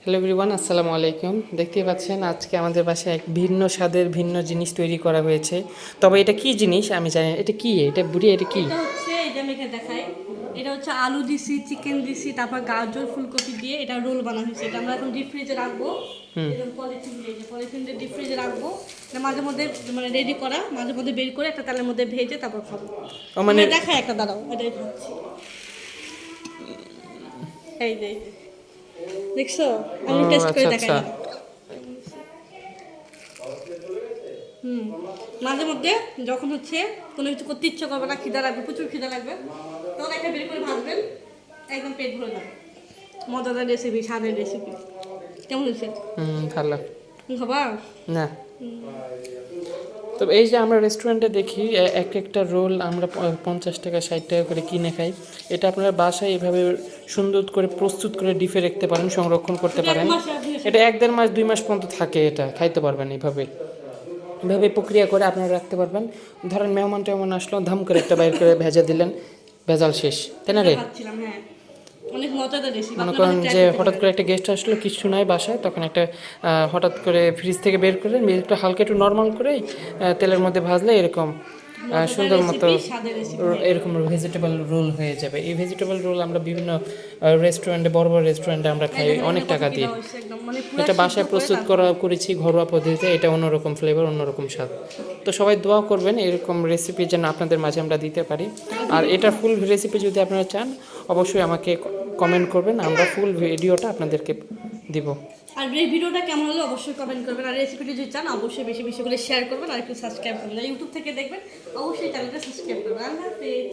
Hello everyone, আসসালামু আলাইকুম। দেখতেই পাচ্ছেন আজকে আমাদের বাসায় এক ভিন্ন স্বাদের ভিন্ন জিনিস তৈরি করা হয়েছে। তবে এটা কি জিনিস আমি জানি না। এটা কি? এটা বুড়ি, এটা কি? এটা হচ্ছে এই যে আমি এখানে দেখাই। এটা হচ্ছে আলু দিছি, চিকেন দিছি, তারপর গাজর ফুলকপি দিয়ে এটা রোল বানানো হয়েছে। এটা আমরা এখন ডিপ ফ্রিজে রাখবো। এরকম পলিথিন দিয়ে পলিথিন দিয়ে ডিপ ফ্রিজে রাখবো। এটা মাঝে মধ্যে মানে রেডি করা, মাঝে মধ্যে বের করে একটা তেলের মধ্যে ভেজে তারপর খাবো। ও মানে দেখাই একটা, দাঁড়াও, এটাই ভাবছি। এই যে দেখছো, ও আমি টেস্ট করে আচ্ছা দেখাই আচ্ছা। না। মাঝে মধ্যে যখন হচ্ছে কোনো কিছু করতে ইচ্ছে করবে না, খিদা লাগবে, প্রচুর খিদা লাগবে, তখন একটা বের করে ভাববেন, একদম পেট ভরে যাবে। মজাদার রেসিপি, স্বাদের রেসিপি। কেমন হয়েছে? ভালো। খাবার না, তবে এই যে আমরা রেস্টুরেন্টে দেখি এক একটা রোল আমরা 50 টাকা 60 টাকা করে কিনে খাই। এটা আপনারা বাসায় এভাবে সুন্দর করে প্রস্তুত করে ডিপে রাখতে পারেন, সংরক্ষণ করতে এটা এক পারেন। মাস রাখলে এটা 1-1.5 মাস 2 মাস পর্যন্ত থাকে, এটা খাইতে পারবেন এইভাবে। এভাবে প্রক্রিয়া করে আপনারা রাখতে পারবেন। ধরেন মেহমান টেহমান আসলো, ধাম করে একটা বাইর করে ভেজা দিলেন, ভেজাল শেষ, তাই না রে? ভাবছিলাম, হ্যাঁ, অনেক মজাদার রেসিপি, মনে আপনার করেন বাসায় ট্রাই যে করতে হঠাৎ পারেন। করে একটা গেস্ট আসলো, কিছু নাই বাসায়, তখন একটা হঠাৎ করে ফ্রিজ থেকে বের করলেন, একটু হালকা একটু নর্মাল করে তেলের মধ্যে ভাজলে এরকম মজাদার সুন্দর মতো রেসিপি, স্বাদের রেসিপি হয়ে গেল। এরকম ভেজিটেবল রোল হয়ে যাবে। এই ভেজিটেবল রোল আমরা বিভিন্ন রেস্টুরেন্টে, বড় বড় রেস্টুরেন্টে আমরা এই খাই দেখেন অনেক এখানে কত টাকা কি দিয়ে। দেওয়া হয়েছে, একদম মানে পুরো এটা সিদ্ধ বাসায় করে প্রস্তুত তারপর। করা করেছি ঘরোয়া পদ্ধতিতে, এটা অন্যরকম ফ্লেভার, অন্যরকম স্বাদ। তো সবাই দোয়া করবেন এরকম রেসিপি যেন আপনাদের মাঝে আমরা দিতে পারি। আর এটা ফুল রেসিপি যদি আপনারা চান, অবশ্যই আমাকে কমেন্ট করবেন, আমরা ফুল ভিডিওটা আপনাদেরকে দিব। আর এই ভিডিওটা কেমন হলো অবশ্যই কমেন্ট করবেন। আর রেসিপিটি যদি চান অবশ্যই বেশি বেশি করে শেয়ার করবেন, আর একটু সাবস্ক্রাইব করবেন। আর ইউটিউব থেকে দেখবেন, অবশ্যই চ্যানেলটা সাবস্ক্রাইব করবেন। আল্লাহ হাফেজ।